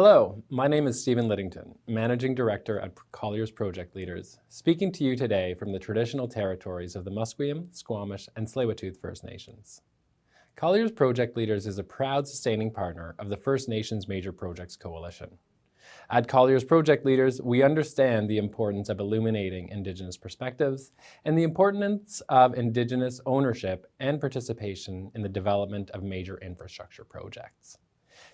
Hello, my name is Stephen Lidington, Managing Director at Collier's Project Leaders, speaking to you today from the traditional territories of the Musqueam, Squamish, and Tsleil-Waututh First Nations. Collier's Project Leaders is a proud sustaining partner of the First Nations Major Projects Coalition. At Collier's Project Leaders, we understand the importance of illuminating Indigenous perspectives and the importance of Indigenous ownership and participation in the development of major infrastructure projects.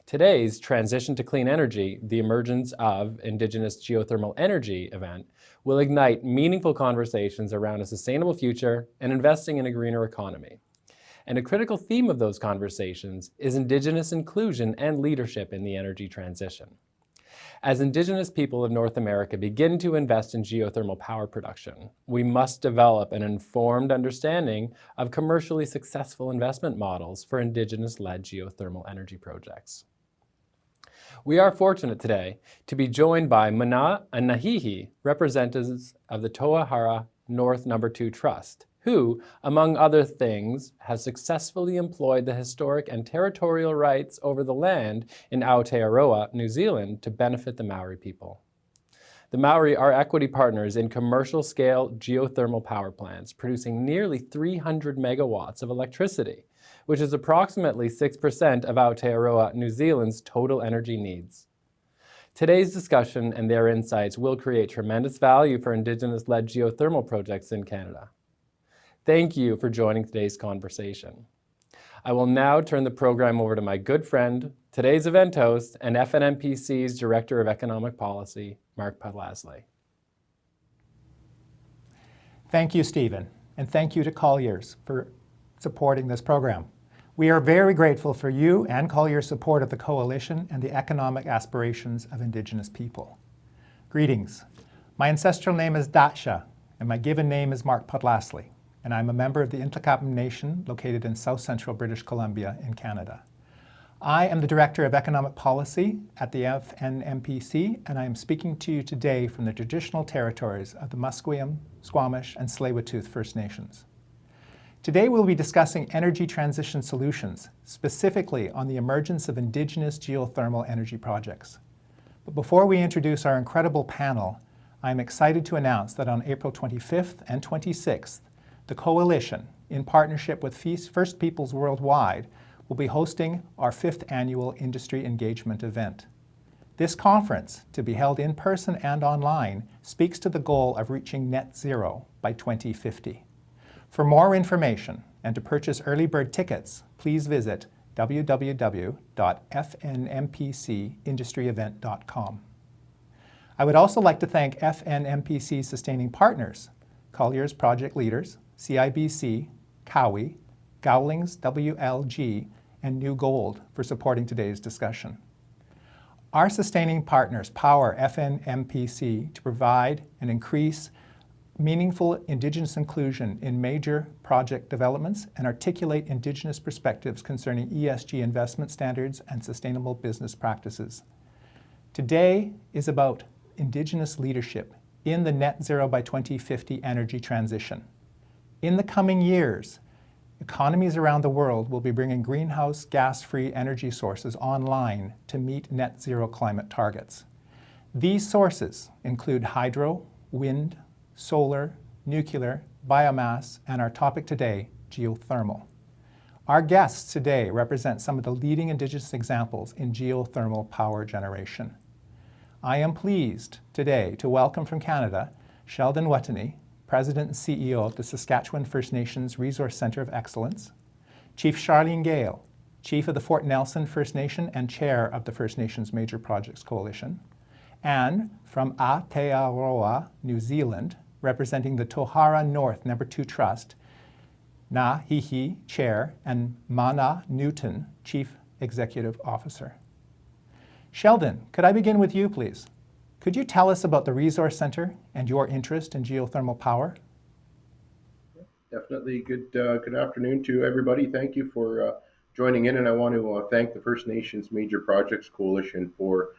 Today's Transition to Clean Energy, the Emergence of Indigenous Geothermal Energy event will ignite meaningful conversations around a sustainable future and investing in a greener economy. And a critical theme of those conversations is Indigenous inclusion and leadership in the energy transition. As Indigenous people of North America begin to invest in geothermal power production, we must develop an informed understanding of commercially successful investment models for Indigenous-led geothermal energy projects. We are fortunate today to be joined by Mana and Nahihi, representatives of the Tauhara North No. 2 Trust, who, among other things, has successfully employed the historic and territorial rights over the land in Aotearoa, New Zealand, to benefit the Māori people. The Māori are equity partners in commercial-scale geothermal power plants, producing nearly 300 megawatts of electricity, which is approximately 6% of Aotearoa, New Zealand's total energy needs. Today's discussion and their insights will create tremendous value for Indigenous-led geothermal projects in Canada. Thank you for joining today's conversation. I will now turn the program over to my good friend, today's event host, and FNMPC's Director of Economic Policy, Mark Podlasty. Thank you, Stephen, and thank you to Colliers for supporting this program. We are very grateful for you and Collier's support of the Coalition and the economic aspirations of Indigenous people. Greetings. My ancestral name is Datsha, and my given name is Mark Podlasty, and I'm a member of the Ntlaka'pam Nation located in south-central British Columbia in Canada. I am the Director of Economic Policy at the FNMPC, and I am speaking to you today from the traditional territories of the Musqueam, Squamish, and Tsleil-Waututh First Nations. Today we'll be discussing energy transition solutions, specifically on the emergence of Indigenous geothermal energy projects. But before we introduce our incredible panel, I'm excited to announce that on April 25th and 26th, the Coalition, in partnership with First Peoples Worldwide, will be hosting our 5th annual industry engagement event. This conference, to be held in person and online, speaks to the goal of reaching net zero by 2050. For more information and to purchase early bird tickets, please visit www.fnmpcindustryevent.com. I would also like to thank FNMPC's sustaining partners, Collier's Project Leaders, CIBC, Cowie, Gowlings WLG, and New Gold for supporting today's discussion. Our sustaining partners power FNMPC to provide and increase meaningful Indigenous inclusion in major project developments and articulate Indigenous perspectives concerning ESG investment standards and sustainable business practices. Today is about Indigenous leadership in the net zero by 2050 energy transition. In the coming years, economies around the world will be bringing greenhouse gas-free energy sources online to meet net zero climate targets. These sources include hydro, wind, solar, nuclear, biomass, and our topic today, geothermal. Our guests today represent some of the leading Indigenous examples in geothermal power generation. I am pleased today to welcome from Canada, Sheldon Wuttunee, President and CEO of the Saskatchewan First Nations Resource Centre of Excellence, Chief Sharleen Gale, Chief of the Fort Nelson First Nation and Chair of the First Nations Major Projects Coalition, and from Aotearoa, New Zealand, representing the Tauhara North No. 2 Trust, Nahihi, Chair, and Mana Newton, Chief Executive Officer. Sheldon, could I begin with you, please? Could you tell us about the Resource Centre and your interest in geothermal power? Definitely. Good afternoon to everybody. Thank you for joining in, and I want to thank the First Nations Major Projects Coalition for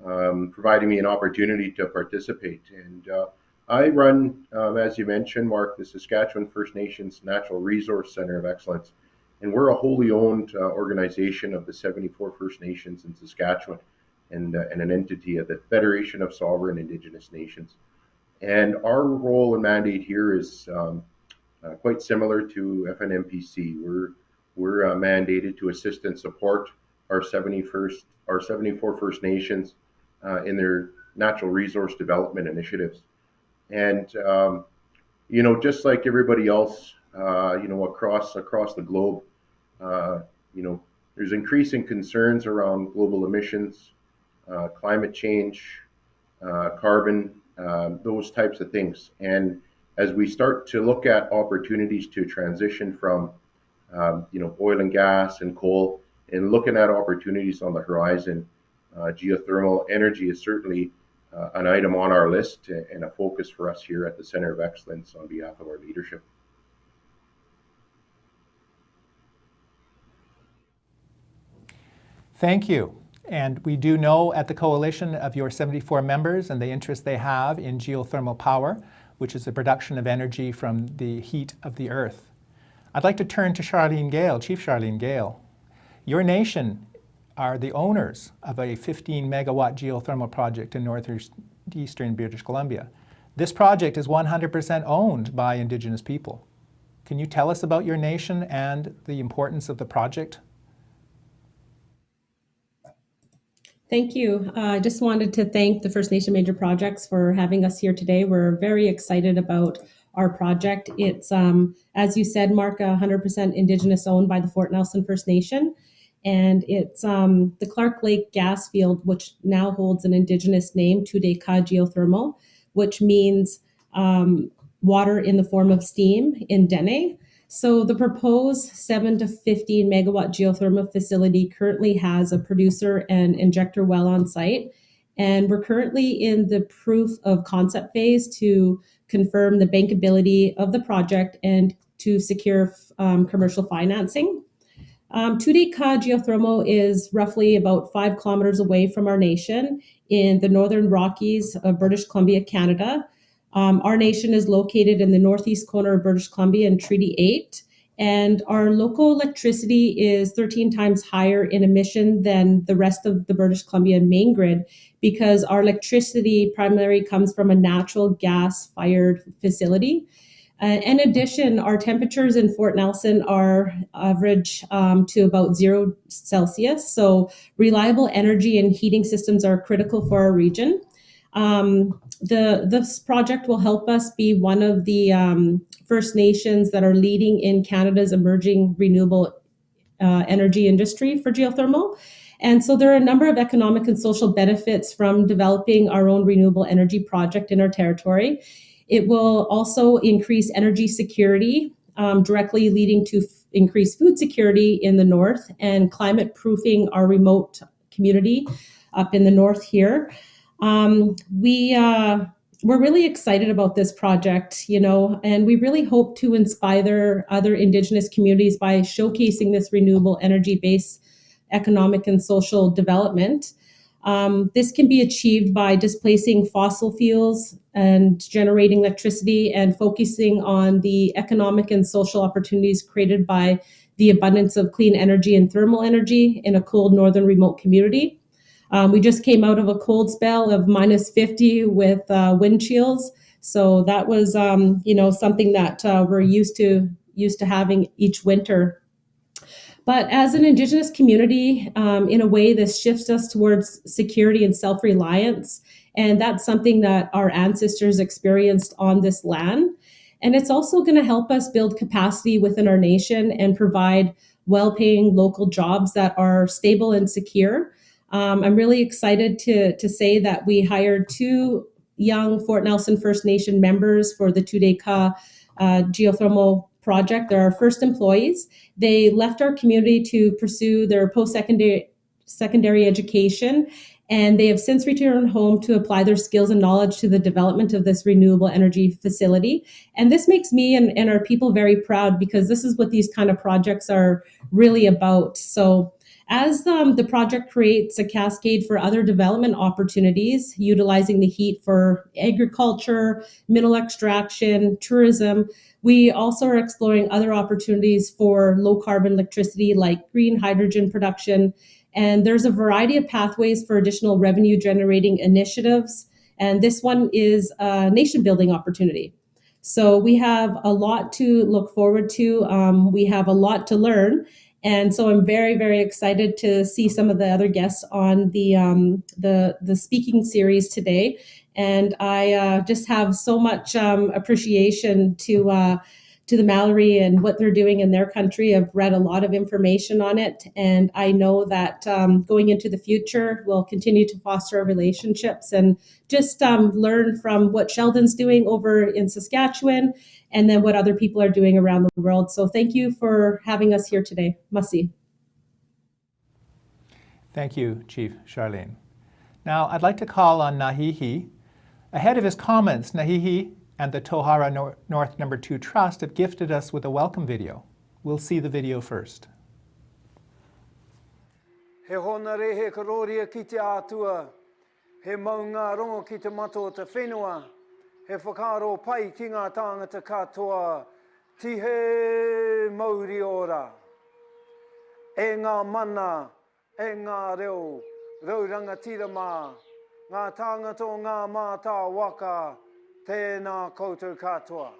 providing me an opportunity to participate. And I run, as you mentioned, Mark, the Saskatchewan First Nations Natural Resource Centre of Excellence, and we're a wholly owned organization of the 74 First Nations in Saskatchewan. and an entity of the Federation of Sovereign Indigenous Nations. And our role and mandate here is quite similar to FNMPC. We're mandated to assist and support our 74 First Nations in their natural resource development initiatives. And just like everybody else, across the globe, there's increasing concerns around global emissions, climate change, carbon, those types of things. And as we start to look at opportunities to transition from, oil and gas and coal, and looking at opportunities on the horizon, geothermal energy is certainly an item on our list and a focus for us here at the Center of Excellence on behalf of our leadership. Thank you. And we do know at the Coalition of your 74 members and the interest they have in geothermal power, which is the production of energy from the heat of the earth. I'd like to turn to Sharleen Gale, Chief Sharleen Gale. Your nation are the owners of a 15 megawatt geothermal project in northeastern British Columbia. This project is 100% owned by Indigenous people. Can you tell us about your nation and the importance of the project? Thank you. I just wanted to thank the First Nation Major Projects for having us here today. We're very excited about our project. It's, as you said, Mark, 100% Indigenous owned by the Fort Nelson First Nation. And it's the Clark Lake gas field, which now holds an Indigenous name, Tudeka Geothermal, which means water in the form of steam in Dene. So the proposed 7 to 15 megawatt geothermal facility currently has a producer and injector well on site. And we're currently in the proof of concept phase to confirm the bankability of the project and to secure commercial financing. Tudeka Geothermal is roughly about 5 kilometers away from our nation in the Northern Rockies of British Columbia, Canada. Our nation is located in the northeast corner of British Columbia in Treaty 8, and our local electricity is 13 times higher in emission than the rest of the British Columbia main grid because our electricity primarily comes from a natural gas-fired facility. In addition, our temperatures in Fort Nelson are average to about 0 Celsius, so reliable energy and heating systems are critical for our region. This project will help us be one of the First Nations that are leading in Canada's emerging renewable energy industry for geothermal. And so there are a number of economic and social benefits from developing our own renewable energy project in our territory. It will also increase energy security, directly leading to increased food security in the north and climate proofing our remote community up in the north here. We're really excited about this project, and we really hope to inspire other Indigenous communities by showcasing this renewable energy-based economic and social development. This can be achieved by displacing fossil fuels and generating electricity and focusing on the economic and social opportunities created by the abundance of clean energy and thermal energy in a cold northern remote community. We just came out of a cold spell of minus 50 with wind chills. So that was, something that we're used to having each winter. But as an Indigenous community, in a way, this shifts us towards security and self-reliance. And that's something that our ancestors experienced on this land. And it's also going to help us build capacity within our nation and provide well-paying local jobs that are stable and secure. I'm really excited to say that we hired 2 young Fort Nelson First Nation members for the Tudeka geothermal project. They're our first employees. They left our community to pursue their post-secondary education, and they have since returned home to apply their skills and knowledge to the development of this renewable energy facility. And this makes me and our people very proud because this is what these kind of projects are really about. So as the project creates a cascade for other development opportunities, utilizing the heat for agriculture, mineral extraction, tourism, we also are exploring other opportunities for low carbon electricity like green hydrogen production And there's a variety of pathways for additional revenue generating initiatives. And this one is a nation building opportunity. So we have a lot to look forward to. We have a lot to learn. And so I'm very, very excited to see some of the other guests on the speaking series today. And I just have so much appreciation to the Māori and what they're doing in their country. I've read a lot of information on it, and I know that going into the future, we'll continue to foster our relationships and just learn from what Sheldon's doing over in Saskatchewan and then what other people are doing around the world. So thank you for having us here today. Masi. Thank you, Chief Sharleen. Now, I'd like to call on Nahihi. Ahead of his comments, Nahihi and the Tauhara North No. 2 Trust have gifted us with a welcome video. We'll see the video first. He hona re he karoria ki te atua, he maunga rongo ki te mato te whenua, he whakaro pai ki ngā tāngata katoa, ti he Māori ora. E ngā mana, e ngā reo, rauranga tirama, ngā tāngata o ngā mātā waka, tēnā koutou katoa.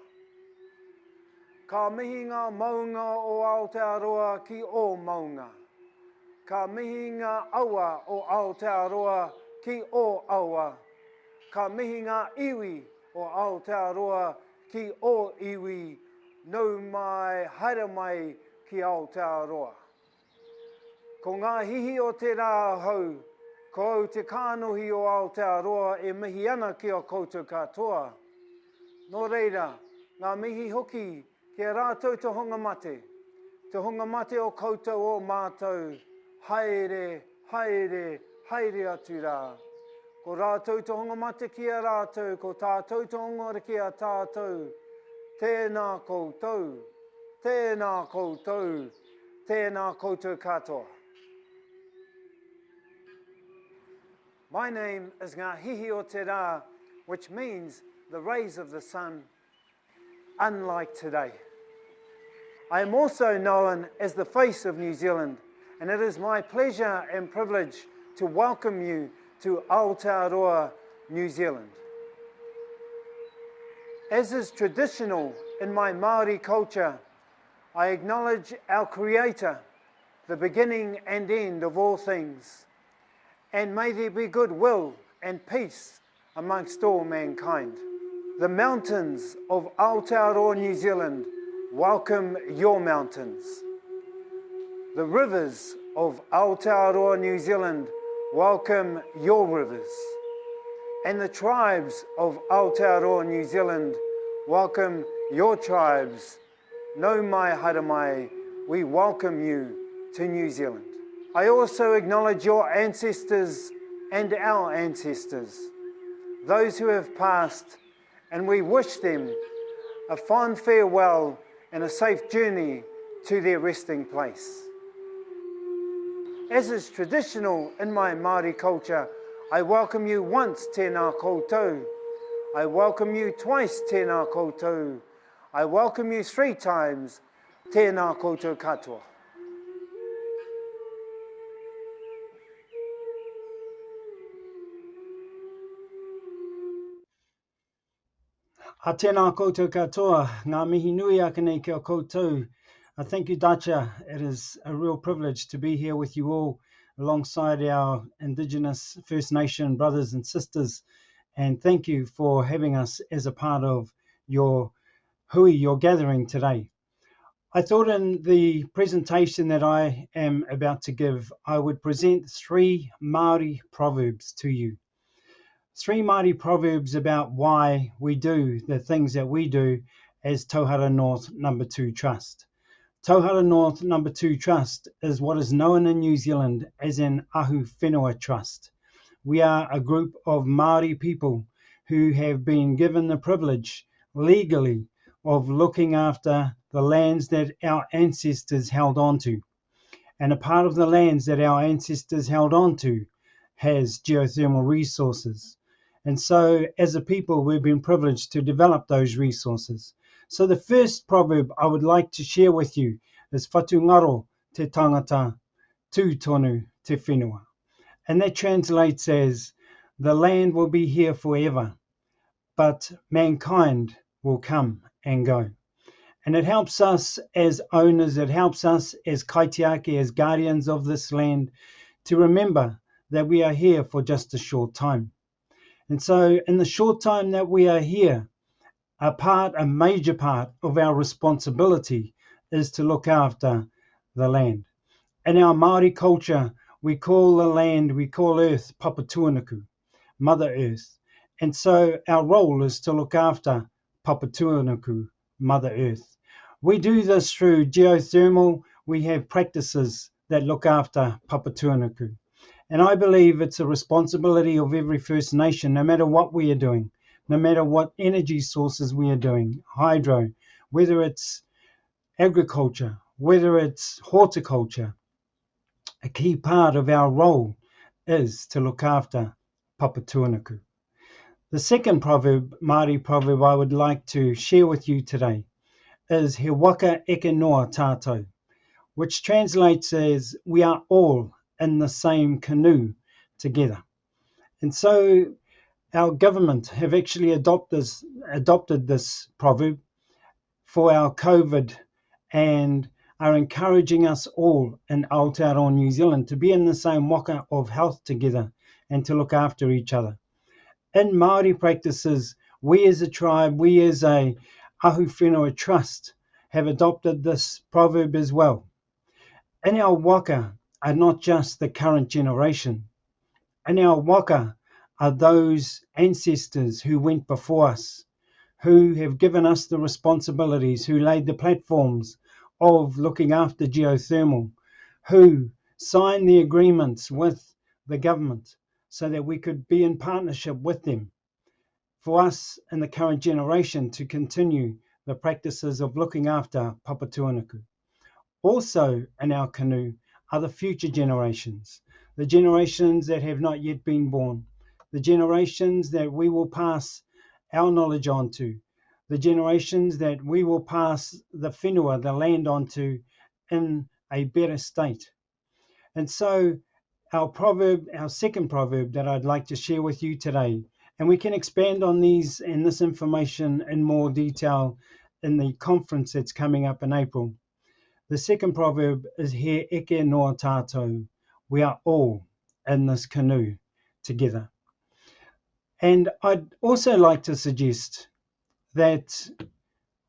Ka mihi ngā maunga o Aotearoa ki o maunga. Ka mihi ngā aua o Aotearoa ki o aua. Ka mihi ngā iwi o Aotearoa ki o iwi. Nau mai, haere mai ki Aotearoa. Ko ngā hihi o te rā hau, ko au te kānohi o Aotearoa e mihi ana ki o koutou katoa. Nō reira, ngā mihi hoki ki a rātou te honga mate. Te honga mate o koutou o mātou. Haere, haere, haere atu rā. Ko rātou te honga mate ki a rātou, ko tātou te honga ki a tātou. Tēnā koutou, tēnā koutou, tēnā koutou katoa. My name is Ngā Hihi o Te Rā, which means the rays of the sun, unlike today. I am also known as the face of New Zealand, and it is my pleasure and privilege to welcome you to Aotearoa, New Zealand. As is traditional in my Māori culture, I acknowledge our Creator, the beginning and end of all things, and may there be goodwill and peace amongst all mankind. The mountains of Aotearoa, New Zealand welcome your mountains. The rivers of Aotearoa, New Zealand welcome your rivers. And the tribes of Aotearoa, New Zealand welcome your tribes. No mai haere mai, we welcome you to New Zealand. I also acknowledge your ancestors and our ancestors, those who have passed, and we wish them a fond farewell and a safe journey to their resting place. As is traditional in my Māori culture, I welcome you once, tēnā koutou. I welcome you twice, tēnā koutou. I welcome you 3 times, tēnā koutou katoa. A tēnā koutou katoa, ngā mihi nui ake nei kia koutou. Thank you, Dacha. It is a real privilege to be here with you all alongside our Indigenous First Nation brothers and sisters. And thank you for having us as a part of your hui, your gathering today. I thought in the presentation that I am about to give, I would present 3 Māori proverbs to you. 3 Māori proverbs about why we do the things that we do as Tauhara North No. 2 Trust. Tauhara North No. 2 Trust is what is known in New Zealand as an Ahu Whenua Trust. We are a group of Māori people who have been given the privilege legally of looking after the lands that our ancestors held on to. And a part of the lands that our ancestors held on to has geothermal resources. And so as a people, we've been privileged to develop those resources. So the first proverb I would like to share with you is whatu ngaro te tangata, tū tonu te whenua. And that translates as, the land will be here forever, but mankind will come and go. And it helps us as owners, it helps us as kaitiaki, as guardians of this land, to remember that we are here for just a short time. And so in the short time that we are here, a major part of our responsibility is to look after the land. In our Māori culture, we call the land, we call earth Papatuanuku, Mother Earth. And so our role is to look after Papatuanuku, Mother Earth. We do this through geothermal. We have practices that look after Papatuanuku. And I believe it's a responsibility of every First Nation, no matter what we are doing, no matter what energy sources we are doing, hydro, whether it's agriculture, whether it's horticulture, a key part of our role is to look after Papatuanuku. The second proverb, Māori proverb, I would like to share with you today is He waka eke noa tātou, which translates as we are all in the same canoe together. And so our government have actually adopted this proverb for our COVID and are encouraging us all in Aotearoa, New Zealand, to be in the same waka of health together and to look after each other. In Māori practices, we as a tribe, we as a Ahu Whenua Trust have adopted this proverb as well. In our waka are not just the current generation. In our waka are those ancestors who went before us, who have given us the responsibilities, who laid the platforms of looking after geothermal, who signed the agreements with the government so that we could be in partnership with them, for us in the current generation to continue the practices of looking after Papatuanuku. Also in our canoe are the future generations, the generations that have not yet been born, the generations that we will pass our knowledge on to, the generations that we will pass the whenua, the land, onto in a better state. And so our second proverb that I'd like to share with you today, and we can expand on these and this information in more detail in the conference that's coming up in April. The second proverb is He eke noa tātou, we are all in this canoe together. And I'd also like to suggest that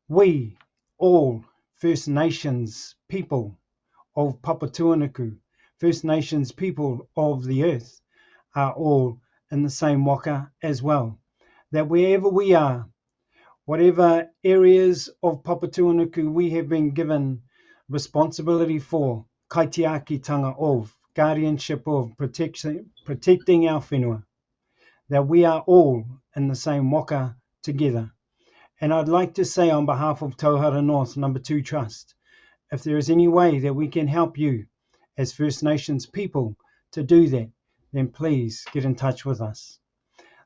we, all First Nations people of Papatuanuku, First Nations people of the earth, are all in the same waka as well. That wherever we are, whatever areas of Papatuanuku we have been given responsibility for, kaitiakitanga of, guardianship of, protecting our whenua, that we are all in the same waka together. And I'd like to say on behalf of Tauhara North No. 2 Trust, if there is any way that we can help you as First Nations people to do that, then please get in touch with us.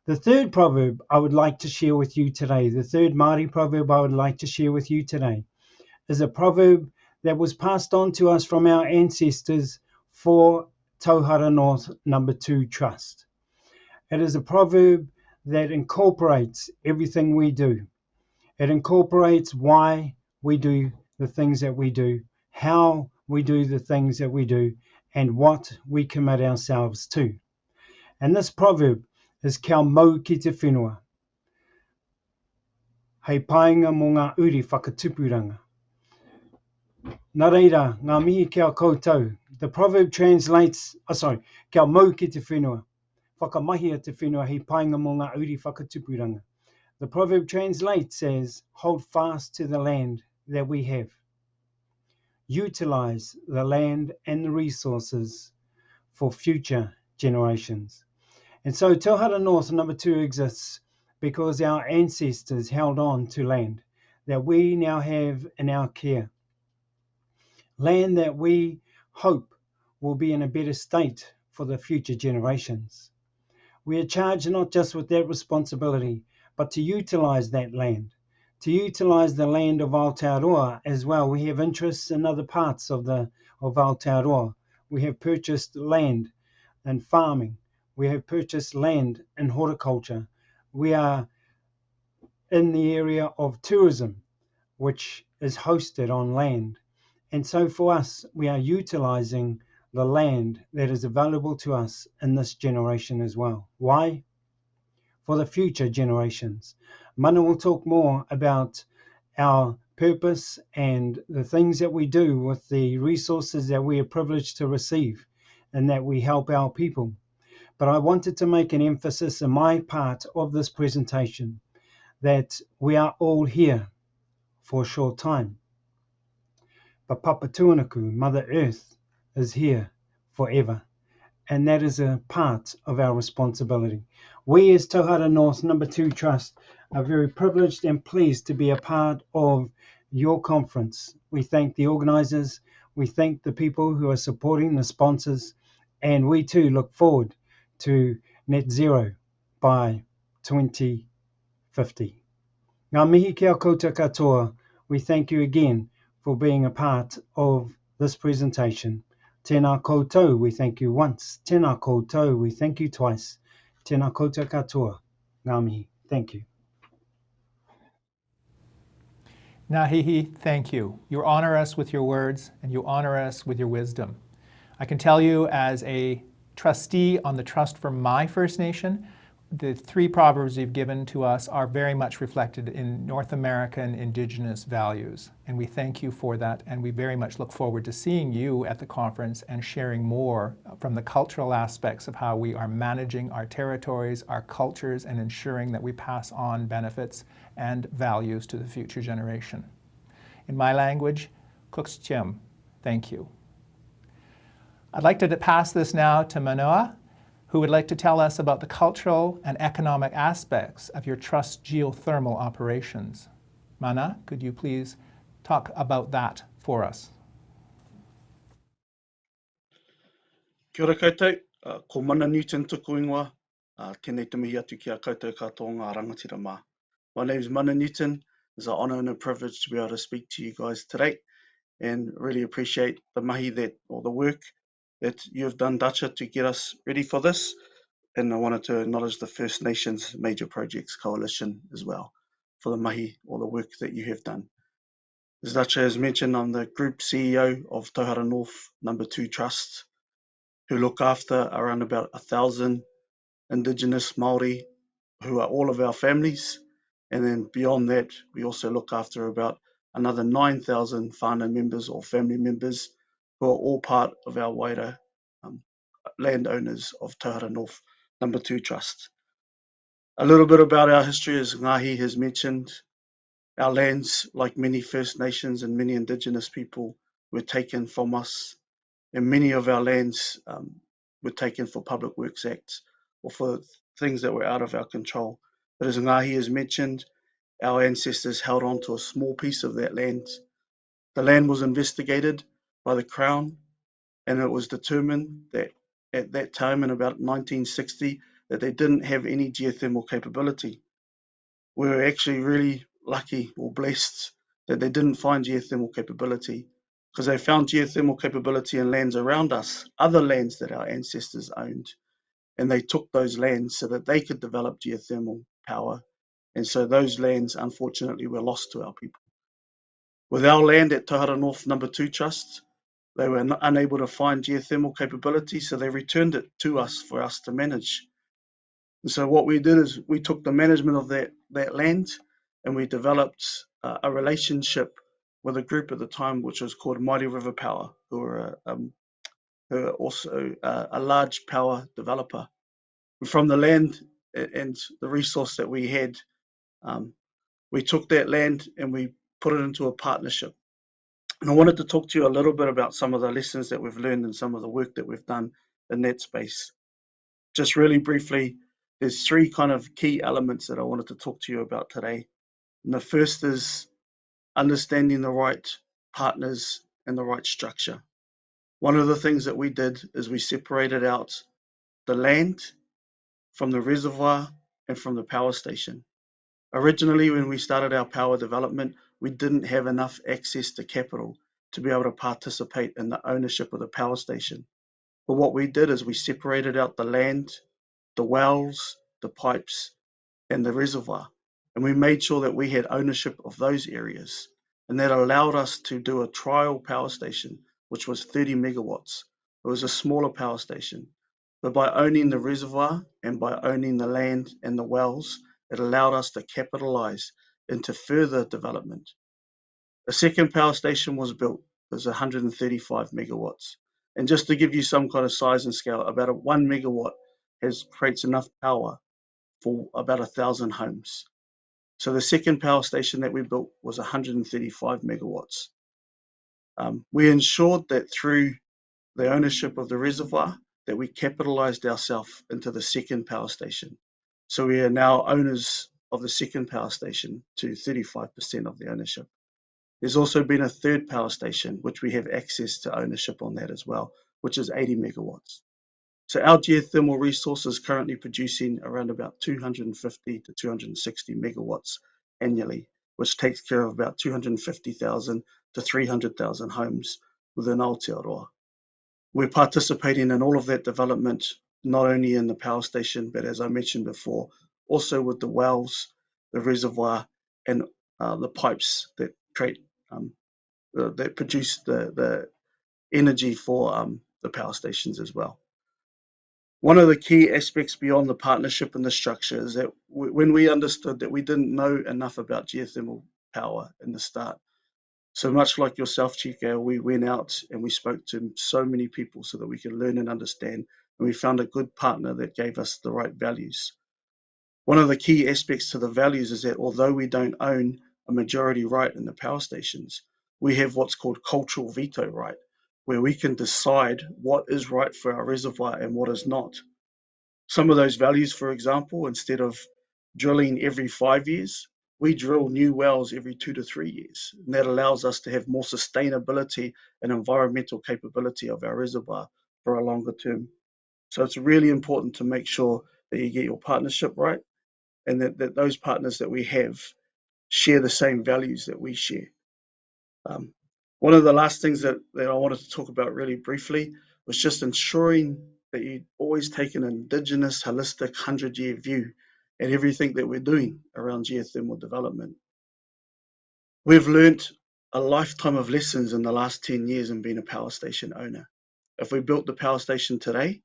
The third proverb I would like to share with you today, the third Māori proverb I would like to share with you today, is a proverb that was passed on to us from our ancestors for Tauhara North No. 2 Trust. It is a proverb that incorporates everything we do. It incorporates why we do the things that we do, how we do the things that we do, and what we commit ourselves to. And this proverb is Kia mau ki te whenua. Hei painga mo ngā uri whakatupuranga. Nā reira, ngā mihi kia koutou. The proverb translates, kia mau ki te whenua. Whakamahia te whenua hei painga mo ngā uri whakatupuranga. The proverb translates as, hold fast to the land that we have. Utilize the land and the resources for future generations. And so Tauhara North No. 2 exists because our ancestors held on to land that we now have in our care. Land that we hope will be in a better state for the future generations. We are charged not just with that responsibility, but to utilize that land, to utilize the land of Aotearoa as well. We have interests in other parts of Aotearoa. We have purchased land and farming. We have purchased land in horticulture. We are in the area of tourism, which is hosted on land. And so for us, we are utilizing the land that is available to us in this generation as well. Why? For the future generations. Mana will talk more about our purpose and the things that we do with the resources that we are privileged to receive and that we help our people. But I wanted to make an emphasis in my part of this presentation that we are all here for a short time. But Papa Tuanaku, Mother Earth, is here forever. And that is a part of our responsibility. We as Tauhara North No. 2 Trust are very privileged and pleased to be a part of your conference. We thank the organisers, we thank the people who are supporting the sponsors, and we too look forward to net zero by 2050. Ngā mihi kia koutou katoa, we thank you again for being a part of this presentation. Tēnā koutou, we thank you once. Tēnā koutou, we thank you twice. Tēnā koutou katoa. Ngā mihi, thank you. Nahihi, thank you. You honor us with your words and you honor us with your wisdom. I can tell you as a trustee on the Trust for my First Nation, the three proverbs you've given to us are very much reflected in North American Indigenous values. And we thank you for that. And we very much look forward to seeing you at the conference and sharing more from the cultural aspects of how we are managing our territories, our cultures, and ensuring that we pass on benefits and values to the future generation. In my language, Kukschiam, thank you. I'd like to pass this now to Manoa, who would like to tell us about the cultural and economic aspects of your Trust geothermal operations. Mana, could you please talk about that for us? Kia ora koutou, ko Mana Newton tuku ingoa, tēnei te mihi atu ki a koutou katoa ngā rangatira mā. My name is Mana Newton. It's an honour and a privilege to be able to speak to you guys today and really appreciate the mahi that, or the work that you've done, Dacha, to get us ready for this. And I wanted to acknowledge the First Nations Major Projects Coalition as well for the mahi or the work that you have done. As Dacha has mentioned, I'm the Group CEO of Tauhara North No. 2 Trust, who look after around about 1,000 Indigenous Māori who are all of our families. And then beyond that, we also look after about another 9,000 whānau members or family members who are all part of our wider landowners of Tauhara North No. 2 Trust. A little bit about our history, as Ngahi has mentioned. Our lands, like many First Nations and many Indigenous people, were taken from us, and many of our lands were taken for Public Works Acts or for things that were out of our control. But as Ngahi has mentioned, our ancestors held on to a small piece of that land. The land was investigated by the Crown, and it was determined that at that time, in about 1960, that they didn't have any geothermal capability. We were actually really lucky or blessed that they didn't find geothermal capability, because they found geothermal capability in lands around us, other lands that our ancestors owned, and they took those lands so that they could develop geothermal power. And so those lands, unfortunately, were lost to our people. With our land at Tauhara North No. 2 Trust, they were unable to find geothermal capability, so they returned it to us for us to manage. And so what we did is we took the management of that land and we developed a relationship with a group at the time which was called Mighty River Power, who are also a large power developer. From the land and the resource that we had, we took that land and we put it into a partnership. And I wanted to talk to you a little bit about some of the lessons that we've learned and some of the work that we've done in that space. Just really briefly, there's three kind of key elements that I wanted to talk to you about today. And the first is understanding the right partners and the right structure. One of the things that we did is we separated out the land from the reservoir and from the power station. Originally, when we started our power development, we didn't have enough access to capital to be able to participate in the ownership of the power station. But what we did is we separated out the land, the wells, the pipes, and the reservoir. And we made sure that we had ownership of those areas. And that allowed us to do a trial power station, which was 30 megawatts. It was a smaller power station. But by owning the reservoir and by owning the land and the wells, it allowed us to capitalize into further development. A second power station was built. It was 135 megawatts. And just to give you some kind of size and scale, about 1 megawatt creates enough power for about 1,000 homes. So the second power station that we built was 135 megawatts. We ensured that through the ownership of the reservoir that we capitalized ourselves into the second power station. So we are now owners of the second power station to 35% of the ownership. There's also been a third power station, which we have access to ownership on that as well, which is 80 megawatts. So our geothermal resource is currently producing around about 250 to 260 megawatts annually, which takes care of about 250,000 to 300,000 homes within Aotearoa. We're participating in all of that development, not only in the power station, but as I mentioned before, also with the wells, the reservoir, and the pipes that create that produce the energy for the power stations as well. One of the key aspects beyond the partnership and the structure is that when we understood that we didn't know enough about geothermal power in the start, so much like yourself, Chief Gale, we went out and we spoke to so many people so that we could learn and understand, and we found a good partner that gave us the right values. One of the key aspects to the values is that although we don't own a majority right in the power stations, we have what's called cultural veto right, where we can decide what is right for our reservoir and what is not. Some of those values, for example, instead of drilling every 5 years, we drill new wells every 2 to 3 years. And that allows us to have more sustainability and environmental capability of our reservoir for a longer term. So it's really important to make sure that you get your partnership right and that those partners that we have share the same values that we share. One of the last things that I wanted to talk about really briefly was just ensuring that you always take an Indigenous, holistic, 100-year view at everything that we're doing around geothermal development. We've learnt a lifetime of lessons in the last 10 years in being a power station owner. If we built the power station today,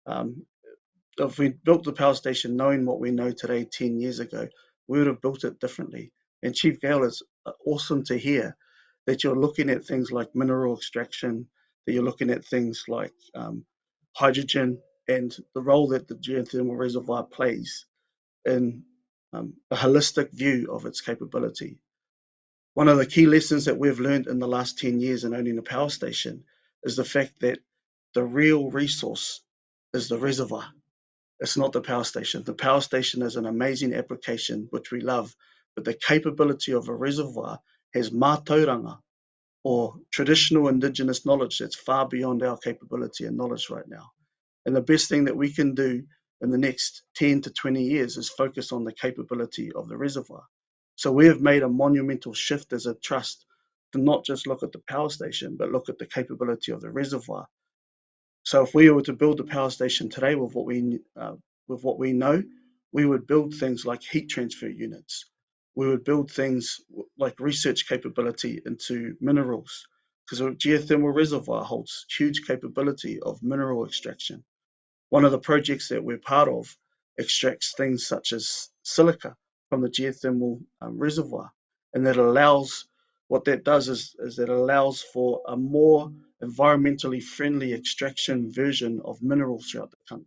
if we built the power station knowing what we know today 10 years ago, we would have built it differently. And Chief Gale, it's awesome to hear that you're looking at things like mineral extraction, that you're looking at things like hydrogen and the role that the geothermal reservoir plays in a holistic view of its capability. One of the key lessons that we've learned in the last 10 years in owning a power station is the fact that the real resource is the reservoir. It's not the power station. The power station is an amazing application, which we love, but the capability of a reservoir has mātauranga, or traditional Indigenous knowledge that's far beyond our capability and knowledge right now. And the best thing that we can do in the next 10 to 20 years is focus on the capability of the reservoir. So we have made a monumental shift as a trust to not just look at the power station, but look at the capability of the reservoir. So if we were to build the power station today with what we know, we would build things like heat transfer units. We would build things like research capability into minerals, because a geothermal reservoir holds huge capability of mineral extraction. One of the projects that we're part of extracts things such as silica from the geothermal reservoir, and what that does is that it allows for a more environmentally friendly extraction version of minerals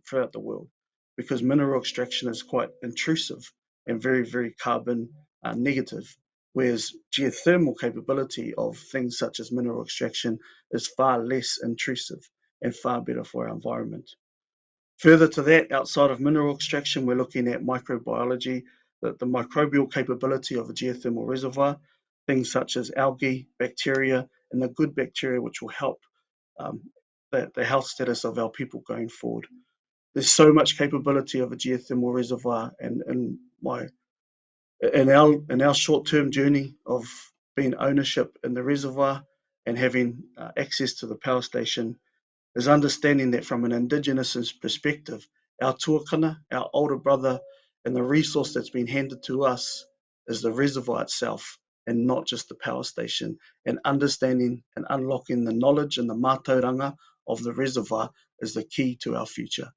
throughout the world, because mineral extraction is quite intrusive and very, very carbon negative, whereas geothermal capability of things such as mineral extraction is far less intrusive and far better for our environment. Further to that, outside of mineral extraction, we're looking at microbiology, the microbial capability of a geothermal reservoir, things such as algae, bacteria, and the good bacteria which will help the health status of our people going forward. There's so much capability of a geothermal reservoir, and in our short-term journey of being ownership in the reservoir and having access to the power station, is understanding that from an Indigenous perspective, our tuakana, our older brother, and the resource that's been handed to us is the reservoir itself and not just the power station, and understanding and unlocking the knowledge and the mātauranga of the reservoir is the key to our future.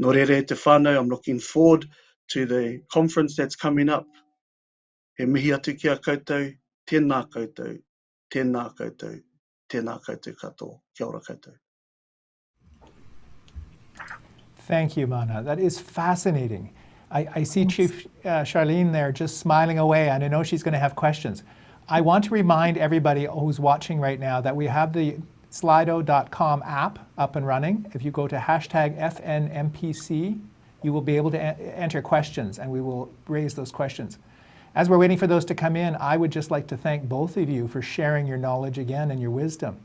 Nō rere te whānau, I'm looking forward to the conference that's coming up. He mihi atu ki a koutou, tēnā koutou, tēnā koutou, tēnā koutou katoa. Kia ora koutou. Thank you, Mana. That is fascinating. I see Chief Sharleen there just smiling away, and I know she's going to have questions. I want to remind everybody who's watching right now that we have the slido.com app up and running. If you go to hashtag FNMPC, you will be able to enter questions, and we will raise those questions. As we're waiting for those to come in, I would just like to thank both of you for sharing your knowledge again and your wisdom.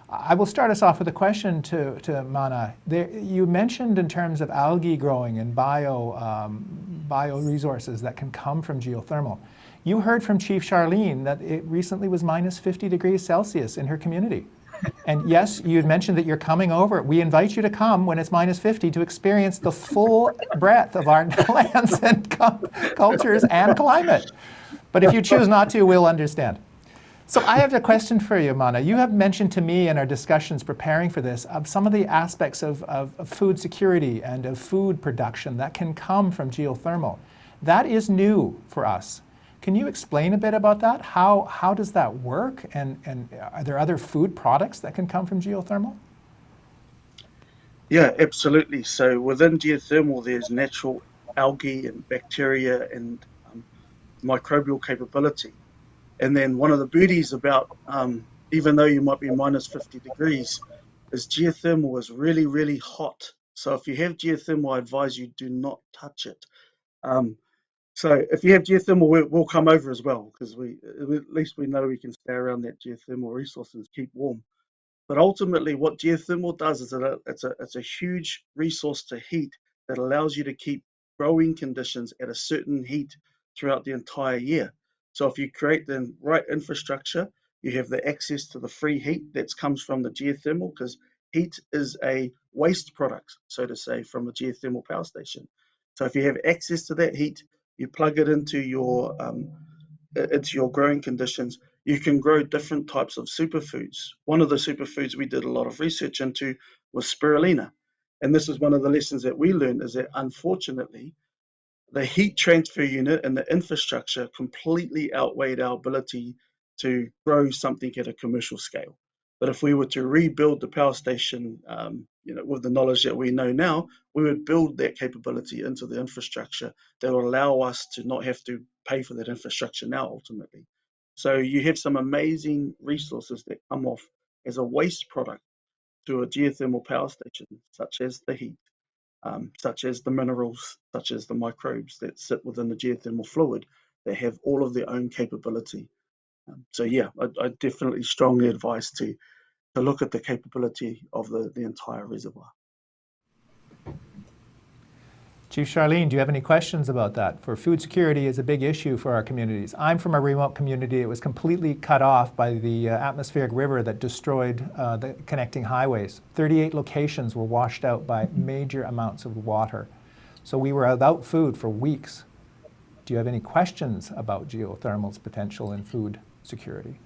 I will start us off with a question to Mana. You mentioned in terms of algae growing and bioresources that can come from geothermal. You heard from Chief Sharleen that it recently was minus 50 degrees Celsius in her community. And yes, you had mentioned that you're coming over. We invite you to come when it's minus 50 to experience the full breadth of our lands and cultures and climate. But if you choose not to, we'll understand. So I have a question for you, Mana. You have mentioned to me in our discussions preparing for this of some of the aspects of food security and of food production that can come from geothermal. That is new for us. Can you explain a bit about that? How does that work? And are there other food products that can come from geothermal? Yeah, absolutely. So within geothermal, there's natural algae and bacteria and microbial capability. And then one of the beauties about, even though you might be minus 50 degrees, is geothermal is really, really hot. So if you have geothermal, I advise you do not touch it. So if you have geothermal, we'll come over as well, because at least we know we can stay around that geothermal resource and keep warm. But ultimately, what geothermal does is it's a huge resource to heat that allows you to keep growing conditions at a certain heat throughout the entire year. So if you create the right infrastructure, you have the access to the free heat that comes from the geothermal, because heat is a waste product, so to say, from a geothermal power station. So if you have access to that heat, you plug it into your growing conditions, you can grow different types of superfoods. One of the superfoods we did a lot of research into was spirulina. And this is one of the lessons that we learned, is that unfortunately, the heat transfer unit and the infrastructure completely outweighed our ability to grow something at a commercial scale. But if we were to rebuild the power station, with the knowledge that we know now, we would build that capability into the infrastructure that will allow us to not have to pay for that infrastructure now, ultimately. So you have some amazing resources that come off as a waste product to a geothermal power station, such as the heat, such as the minerals, such as the microbes that sit within the geothermal fluid that have all of their own capability. So yeah, I definitely strongly advise to look at the capability of the entire reservoir. Chief Sharleen, do you have any questions about that? For food security is a big issue for our communities. I'm from a remote community. It was completely cut off by the atmospheric river that destroyed the connecting highways. 38 locations were washed out by major amounts of water. So we were without food for weeks. Do you have any questions about geothermal's potential in food security?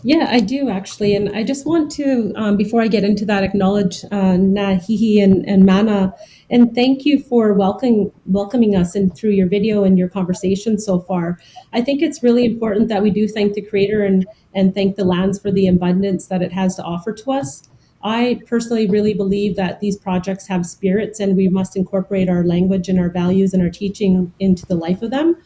Yeah, I do actually. And I just want to, before I get into that, acknowledge Nahihi and Mana, and thank you for welcoming us in through your video and your conversation so far. I think it's really important that we do thank the Creator and thank the lands for the abundance that it has to offer to us. I personally really believe that these projects have spirits, and we must incorporate our language and our values and our teaching into the life of them.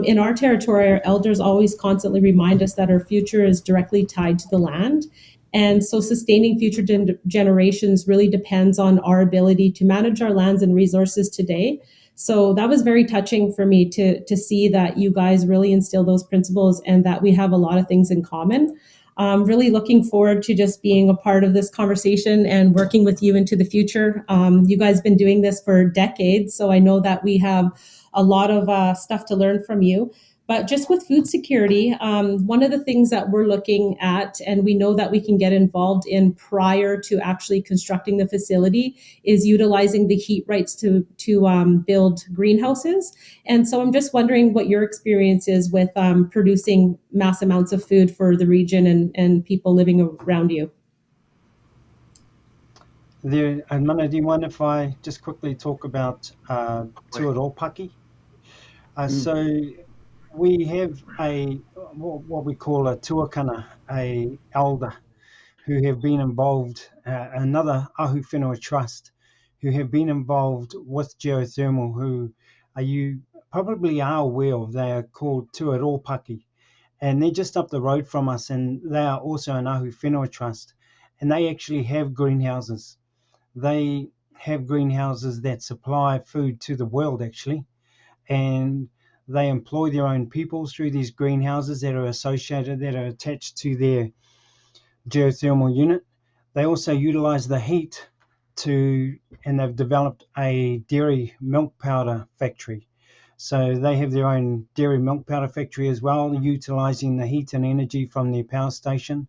In our territory, our elders always constantly remind us that our future is directly tied to the land. And so sustaining future generations really depends on our ability to manage our lands and resources today. So that was very touching for me to see that you guys really instill those principles and that we have a lot of things in common. Really looking forward to just being a part of this conversation and working with you into the future. You guys have been doing this for decades, so I know that we have a lot of stuff to learn from you. But just with food security, one of the things that we're looking at, and we know that we can get involved in prior to actually constructing the facility, is utilizing the heat rights to build greenhouses. And so I'm just wondering what your experience is with producing mass amounts of food for the region and people living around you. And Mana, do you mind if I just quickly talk about tuaropaki? So we have what we call a tuakana, a elder, who have been involved, another Ahu Whenua Trust, who have been involved with geothermal, who you probably are aware of. They are called tuaropaki, and they're just up the road from us, and they are also an Ahu Whenua Trust, and they actually have greenhouses. They have greenhouses that supply food to the world, actually, and they employ their own people through these greenhouses that are attached to their geothermal unit. They also utilize the heat and they've developed a dairy milk powder factory. So they have their own dairy milk powder factory as well, utilizing the heat and energy from their power station.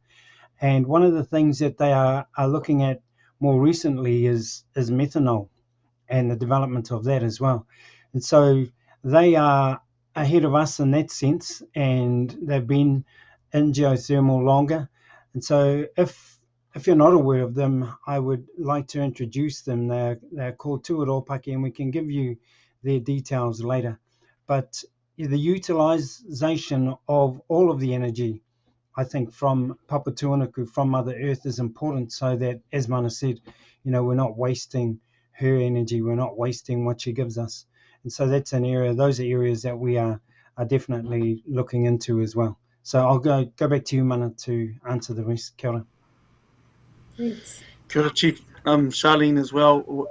And one of the things that they are looking at more recently is methanol and the development of that as well. And so they are ahead of us in that sense, and they've been in geothermal longer. And so if you're not aware of them, I would like to introduce them. They're called tuaropaki, and we can give you their details later. But the utilization of all of the energy, I think, from Papatūānuku, from Mother Earth, is important, so that, as Mana said, we're not wasting her energy, we're not wasting what she gives us. And so those are areas that we are definitely looking into as well. So I'll go back to you, Mana, to answer the rest. Kia ora. Thanks. Kia ora, Chief. Sharleen as well.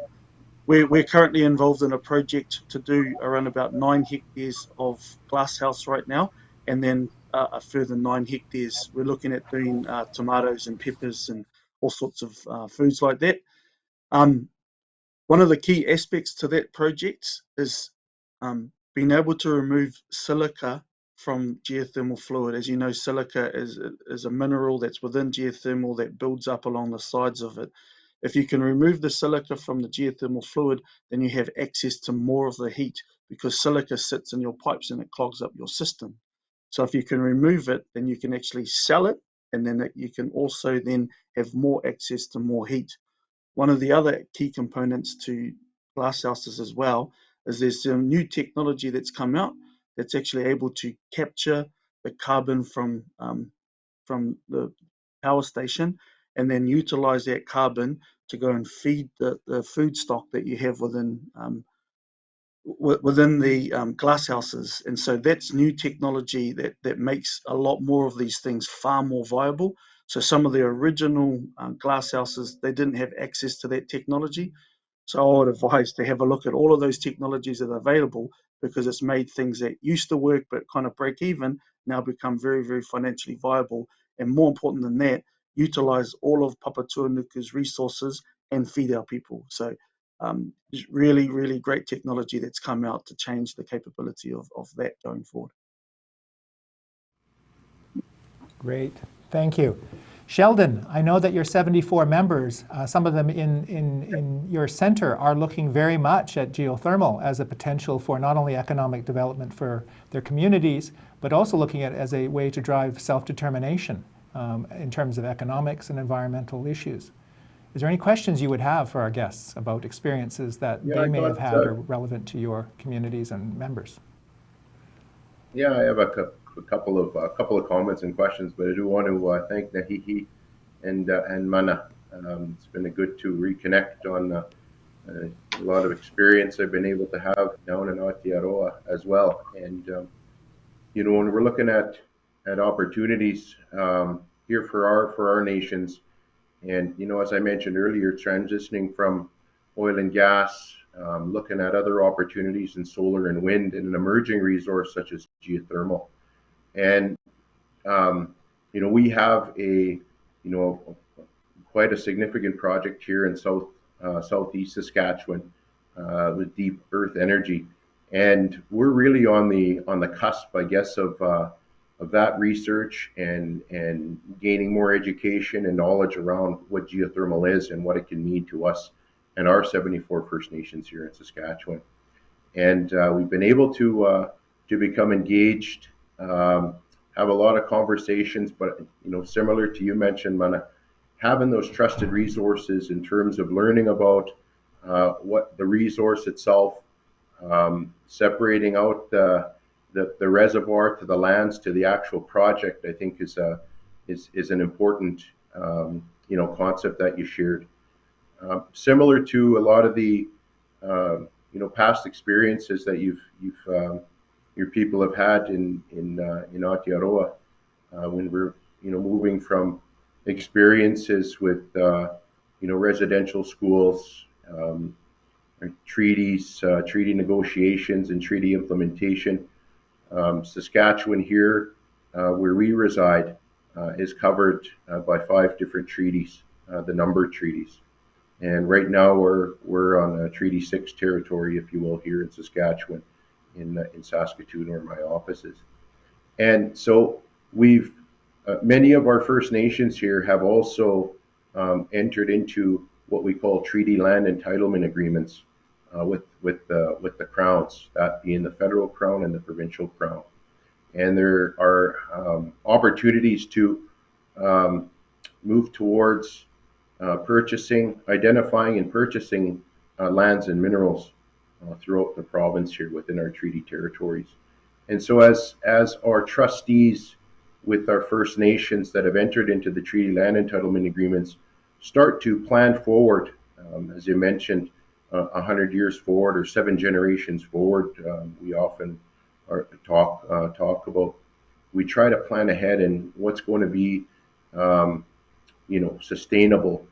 We're currently involved in a project to do around about 9 hectares of glasshouse right now, and then a further 9 hectares. We're looking at doing tomatoes and peppers and all sorts of foods like that. One of the key aspects to that project is being able to remove silica from geothermal fluid. As you know, silica is a mineral that's within geothermal that builds up along the sides of it. If you can remove the silica from the geothermal fluid, then you have access to more of the heat, because silica sits in your pipes and it clogs up your system. So if you can remove it, then you can actually sell it, and then you can also then have more access to more heat. One of the other key components to glasshouses as well is there's some new technology that's come out that's actually able to capture the carbon from the power station, and then utilize that carbon to go and feed the food stock that you have within the glass houses. And so that's new technology that makes a lot more of these things far more viable. So some of the original glass houses, they didn't have access to that technology. So I would advise to have a look at all of those technologies that are available, because it's made things that used to work but kind of break even now become very, very financially viable. And more important than that, utilize all of Papatūānuku's resources and feed our people. So it's really, really great technology that's come out to change the capability of that going forward. Great, thank you. Sheldon, I know that your 74 members, some of them in your center, are looking very much at geothermal as a potential for not only economic development for their communities, but also looking at it as a way to drive self-determination in terms of economics and environmental issues. Is there any questions you would have for our guests about experiences that they may have had or relevant to your communities and members? Yeah, I have a couple of comments and questions, but I do want to thank Nahihi and Mana. It's been good to reconnect on a lot of experience I've been able to have down in Aotearoa as well. And when we're looking at opportunities here for our nations, and as I mentioned earlier, transitioning from oil and gas, looking at other opportunities in solar and wind, and an emerging resource such as geothermal. And we have quite a significant project here in southeast Saskatchewan with deep earth energy. And we're really on the cusp, I guess, of that research and gaining more education and knowledge around what geothermal is and what it can mean to us and our 74 First Nations here in Saskatchewan. And we've been able to become engaged, have a lot of conversations, but similar to you mentioned, Mana, having those trusted resources in terms of learning about what the resource itself, separating out the reservoir to the lands to the actual project, I think is an important concept that you shared. Similar to a lot of the past experiences that your people have had in Aotearoa, when we're moving from experiences with residential schools, treaties, treaty negotiations, and treaty implementation. Saskatchewan here, where we reside, is covered by 5 different treaties, the numbered treaties. And right now we're on Treaty 6 territory, if you will, here in Saskatchewan, in Saskatoon, where my office is. And so we've many of our First Nations here have also entered into what we call treaty land entitlement agreements with the crowns, that being the federal crown and the provincial crown. And there are opportunities to move towards identifying and purchasing lands and minerals throughout the province here within our treaty territories. And so as our trustees with our First Nations that have entered into the treaty land entitlement agreements start to plan forward, as you mentioned, 100 years forward or 7 generations forward, we often talk about. We try to plan ahead and what's going to be, sustainable,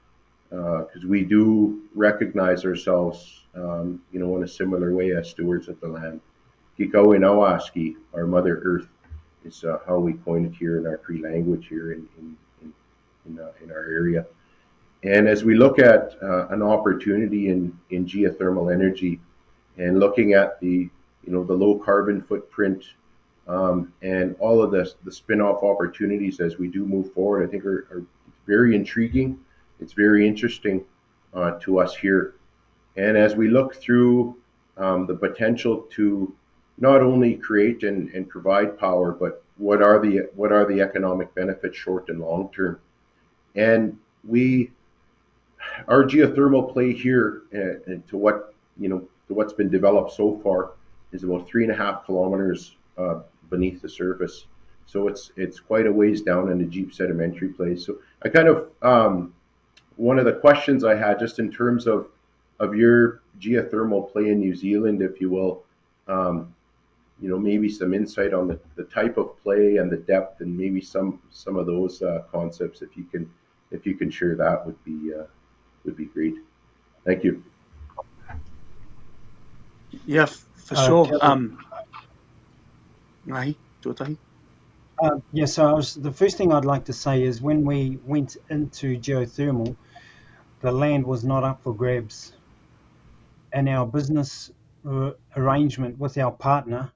because we do recognize ourselves, in a similar way as stewards of the land. Kikauinawaski, our Mother Earth, is how we coin it here in our Cree language here in our area. And as we look at an opportunity in geothermal energy and looking at the low carbon footprint and all of the spin-off opportunities as we do move forward, I think are very intriguing. It's very interesting to us here. And as we look through the potential to not only create and provide power, but what are the economic benefits short and long term? And our geothermal play here, and to what's been developed so far, is about 3.5 kilometers beneath the surface. So it's quite a ways down in the deep sedimentary place. So I kind of one of the questions I had, just in terms of your geothermal play in New Zealand, if you will, maybe some insight on the type of play and the depth, and maybe some of those concepts, if you can share, that would be great. Thank you. Yeah, for sure. So the first thing I'd like to say is when we went into geothermal, the land was not up for grabs. And our business arrangement with our partner,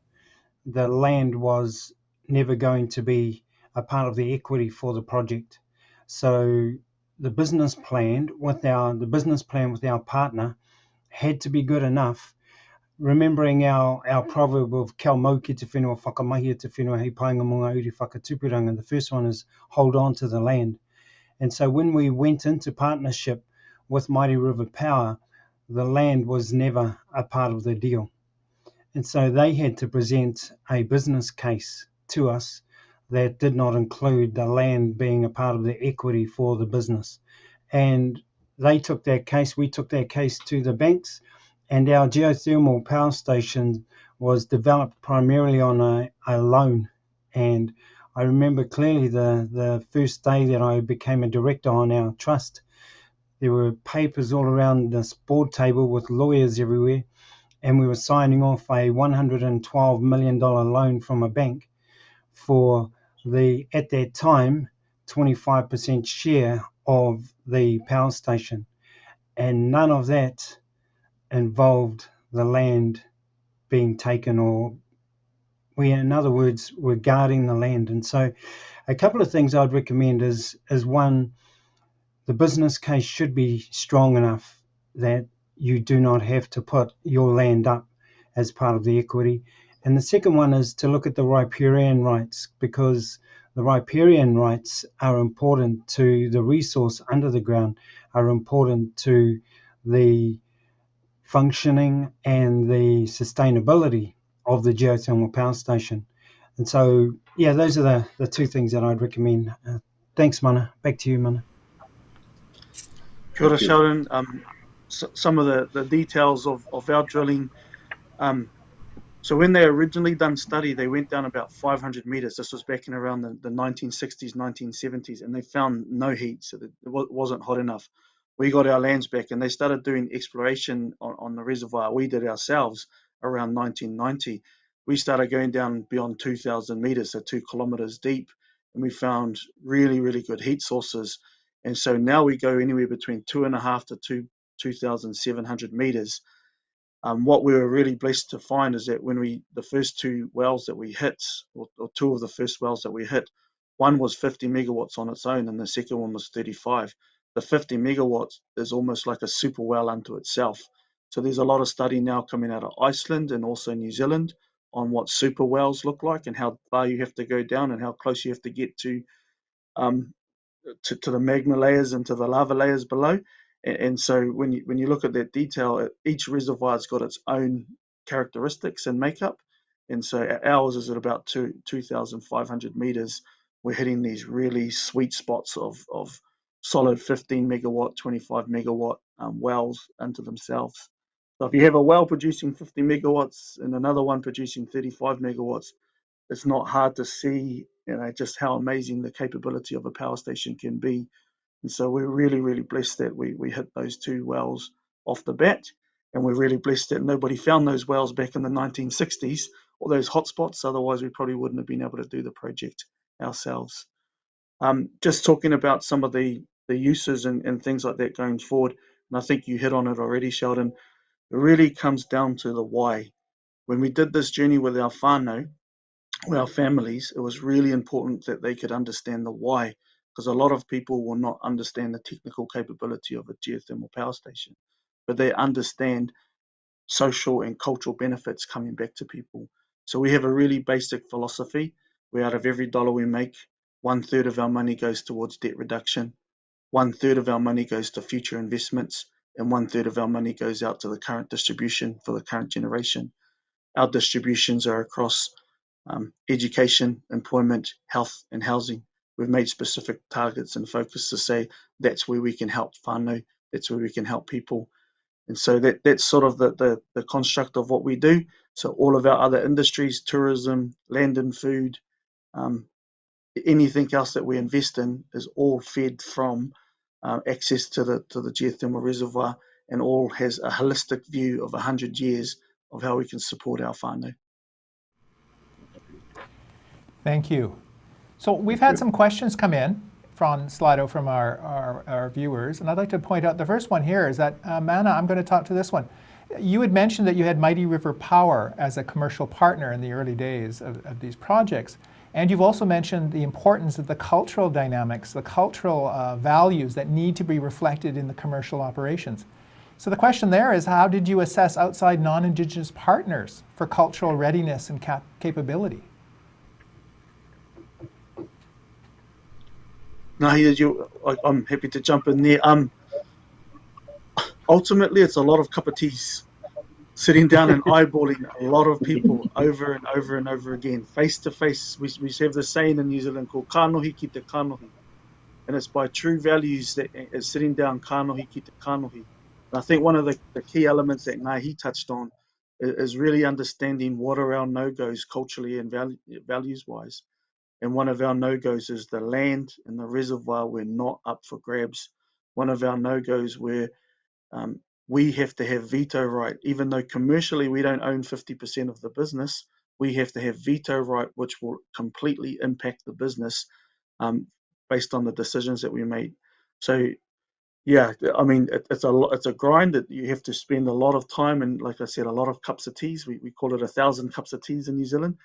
the land was never going to be a part of the equity for the project. So the business plan with our partner had to be good enough, remembering our proverb of kia mau ki te whenua, whakamahia te whenua, hei painga munga uri whakatupuranga. The first one is hold on to the land. And so when we went into partnership with Mighty River Power, the land was never a part of the deal. And so they had to present a business case to us that did not include the land being a part of the equity for the business. And they took that case, we took that case to the banks, and our geothermal power station was developed primarily on a loan. And I remember clearly the first day that I became a director on our trust, there were papers all around this board table with lawyers everywhere, and we were signing off a $112 million loan from a bank for the, at that time, 25% share of the power station. And none of that involved the land being taken, or in other words, we're guarding the land. And so a couple of things I'd recommend is one, the business case should be strong enough that you do not have to put your land up as part of the equity. And the second one is to look at the riparian rights, because the riparian rights are important to the resource under the ground, are important to the functioning and the sustainability of the geothermal power station. And so, yeah, those are the two things that I'd recommend. Thanks, Mana. Back to you, Mana. Kia ora, Thank you. Sheldon. Some of the details of our drilling. So when they originally done study, they went down about 500 meters. This was back in around the 1960s, 1970s, and they found no heat, so it wasn't hot enough. We got our lands back, and they started doing exploration on the reservoir. We did ourselves around 1990. We started going down beyond 2,000 meters, so 2 kilometers deep, and we found really, really good heat sources. And so now we go anywhere between 2.5 to 2,700 meters. What we were really blessed to find is that when the first two wells that we hit, or two of the first wells that we hit, one was 50 megawatts on its own, and the second one was 35. The 50 megawatts is almost like a super well unto itself. So there's a lot of study now coming out of Iceland and also New Zealand on what super wells look like and how far you have to go down and how close you have to get to um, the magma layers and to the lava layers below. And so when you look at that detail, each reservoir's got its own characteristics and makeup. And so ours is at about 2,500 meters. We're hitting these really sweet spots of solid 15 megawatt, 25 megawatt wells unto themselves. So if you have a well producing 50 megawatts and another one producing 35 megawatts, it's not hard to see, just how amazing the capability of a power station can be. And so we're really, really blessed that we hit those two wells off the bat. And we're really blessed that nobody found those wells back in the 1960s or those hotspots. Otherwise, we probably wouldn't have been able to do the project ourselves. Just talking about some of the uses and things like that going forward, and I think you hit on it already, Sheldon, it really comes down to the why. When we did this journey with our whānau, our families, it was really important that they could understand the why, because a lot of people will not understand the technical capability of a geothermal power station, but they understand social and cultural benefits coming back to people. So we have a really basic philosophy where out of every dollar we make, 1/3 of our money goes towards debt reduction, 1/3 of our money goes to future investments, and 1/3 of our money goes out to the current distribution for the current generation. Our distributions are across education, employment, health, and housing. We've made specific targets and focus to say that's where we can help whānau, that's where we can help people. And so that's sort of the construct of what we do. So all of our other industries, tourism, land and food, anything else that we invest in is all fed from access to the geothermal reservoir, and all has a holistic view of 100 years of how we can support our whānau. Thank you. So we've had some questions come in from Slido from our viewers, and I'd like to point out the first one here is that, Mana, I'm going to talk to this one. You had mentioned that you had Mighty River Power as a commercial partner in the early days of these projects, and you've also mentioned the importance of the cultural dynamics, the cultural values that need to be reflected in the commercial operations. So the question there is, how did you assess outside non-Indigenous partners for cultural readiness and capability? I'm happy to jump in there. Ultimately, it's a lot of cup of teas, sitting down and eyeballing a lot of people over and over and over again, face to face. We have the saying in New Zealand called kanohi ki te kanohi, and it's by true values that is sitting down kanohi ki te kanohi. And I think one of the key elements that Ngahi touched on is really understanding what are our no-goes culturally and values-wise. And one of our no-goes is the land and the reservoir were not up for grabs. One of our no-goes were we have to have veto right, even though commercially we don't own 50% of the business. We have to have veto right, which will completely impact the business based on the decisions that we made. So Yeah, I mean, it's a grind that you have to spend a lot of time and, like I said, a lot of cups of teas. We call it 1,000 cups of teas in New Zealand.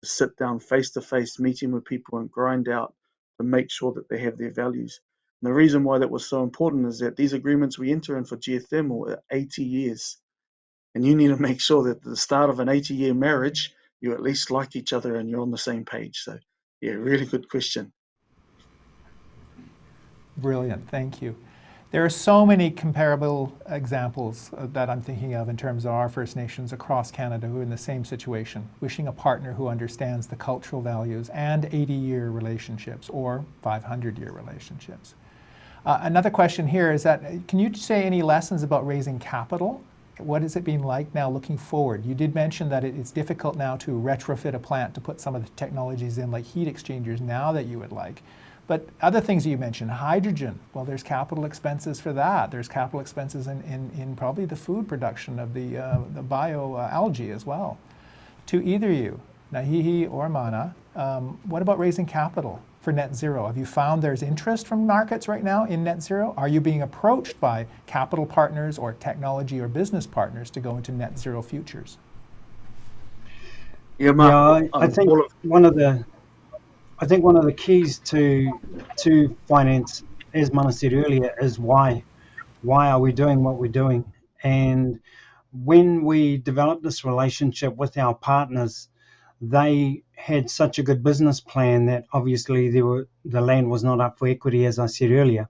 To sit down face to face, meeting with people and grind out to make sure that they have their values. And the reason why that was so important is that these agreements we enter in for geothermal are 80 years. And you need to make sure that at the start of an 80-year marriage, you at least like each other and you're on the same page. So, yeah, really good question. Brilliant, thank you. There are so many comparable examples that I'm thinking of in terms of our First Nations across Canada who are in the same situation, wishing a partner who understands the cultural values and 80-year relationships or 500-year relationships. Another question here is that, can you say any lessons about raising capital? What has it been like now looking forward? You did mention that it's difficult now to retrofit a plant to put some of the technologies in, like heat exchangers, now that you would like. But other things you mentioned, hydrogen, well, there's capital expenses for that. There's capital expenses in probably the food production of the bioalgae as well. To either you, Nahihi or Mana, what about raising capital for net zero? Have you found there's interest from markets right now in net zero? Are you being approached by capital partners or technology or business partners to go into net zero futures? Yeah, Mark, Yeah, I think one of the keys to finance, as Mana said earlier, is why. Why are we doing what we're doing? And when we developed this relationship with our partners, they had such a good business plan that obviously the land was not up for equity, as I said earlier.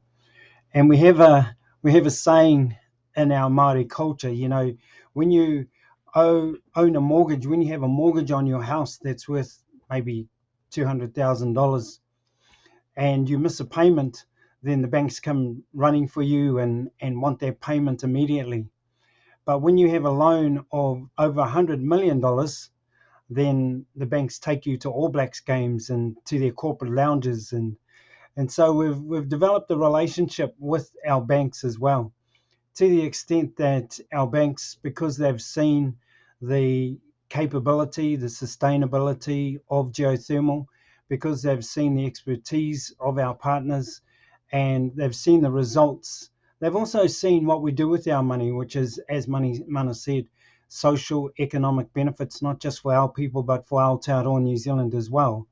And we have a saying in our Māori culture, when you own a mortgage, when you have a mortgage on your house that's worth maybe $200,000 and you miss a payment, then the banks come running for you and want their payment immediately. But when you have a loan of over $100 million, then the banks take you to All Blacks games and to their corporate lounges. And so we've developed a relationship with our banks as well, to the extent that our banks, because they've seen the capability, the sustainability of geothermal, because they've seen the expertise of our partners and they've seen the results. They've also seen what we do with our money, which is, as Mana said, social, economic benefits, not just for our people, but for Aotearoa New Zealand as well.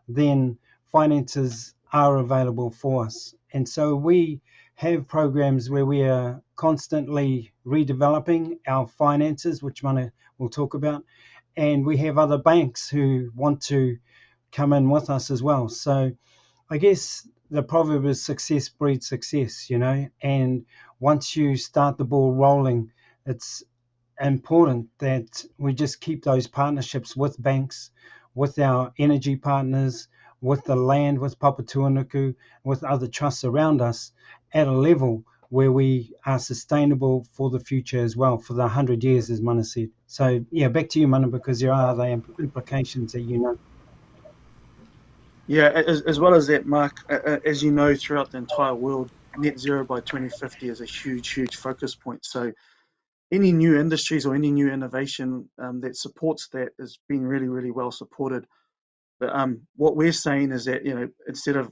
Then finances are available for us. And so we have programs where we are constantly redeveloping our finances, which Mana will talk about. And we have other banks who want to come in with us as well. So I guess the proverb is success breeds success, and once you start the ball rolling, it's important that we just keep those partnerships with banks, with our energy partners, with the land, with Papatūānuku, with other trusts around us at a level where we are sustainable for the future as well, for the 100 years, as Mana said. So, yeah, back to you, Mana, because there are other implications that you know. Yeah, as well as that, Mark, as you know, throughout the entire world, net zero by 2050 is a huge, huge focus point. So any new industries or any new innovation that supports that is being really, really well supported. But what we're saying is that, instead of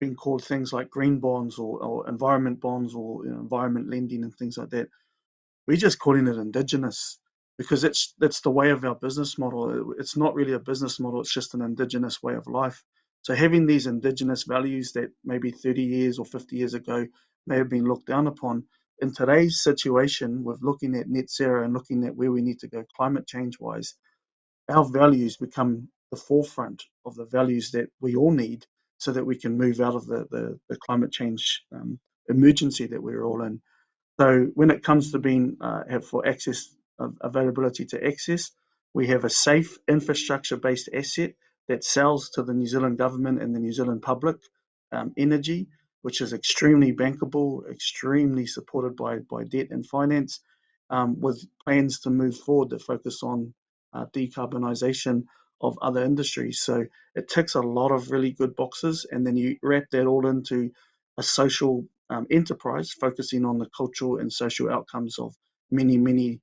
being called things like green bonds or environment bonds or environment lending and things like that, we're just calling it Indigenous because that's the way of our business model. It's not really a business model, it's just an Indigenous way of life. So having these Indigenous values that maybe 30 years or 50 years ago may have been looked down upon, in today's situation with looking at net zero and looking at where we need to go climate change wise, our values become the forefront of the values that we all need so that we can move out of the climate change emergency that we're all in. So when it comes to being for access, availability to access, we have a safe infrastructure-based asset that sells to the New Zealand government and the New Zealand public energy, which is extremely bankable, extremely supported by debt and finance, with plans to move forward to focus on decarbonisation of other industries. So it ticks a lot of really good boxes, and then you wrap that all into a social enterprise focusing on the cultural and social outcomes of many, many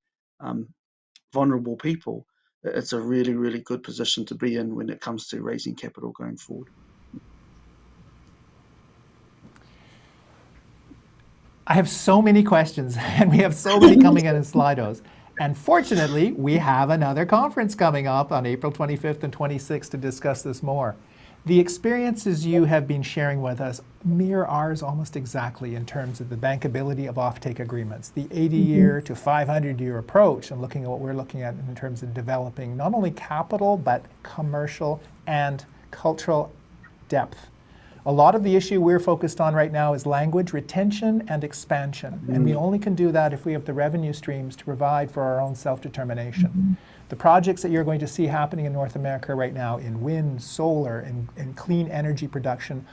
vulnerable people. It's a really, really good position to be in when it comes to raising capital going forward. I have so many questions, and we have so many coming in Slidos. And fortunately, we have another conference coming up on April 25th and 26th to discuss this more. The experiences you have been sharing with us mirror ours almost exactly in terms of the bankability of offtake agreements, the 80-year to 500-year approach, and looking at what we're looking at in terms of developing not only capital, but commercial and cultural depth. A lot of the issue we're focused on right now is language retention and expansion, and we only can do that if we have the revenue streams to provide for our own self-determination. The projects that you're going to see happening in North America right now in wind, solar, and clean energy production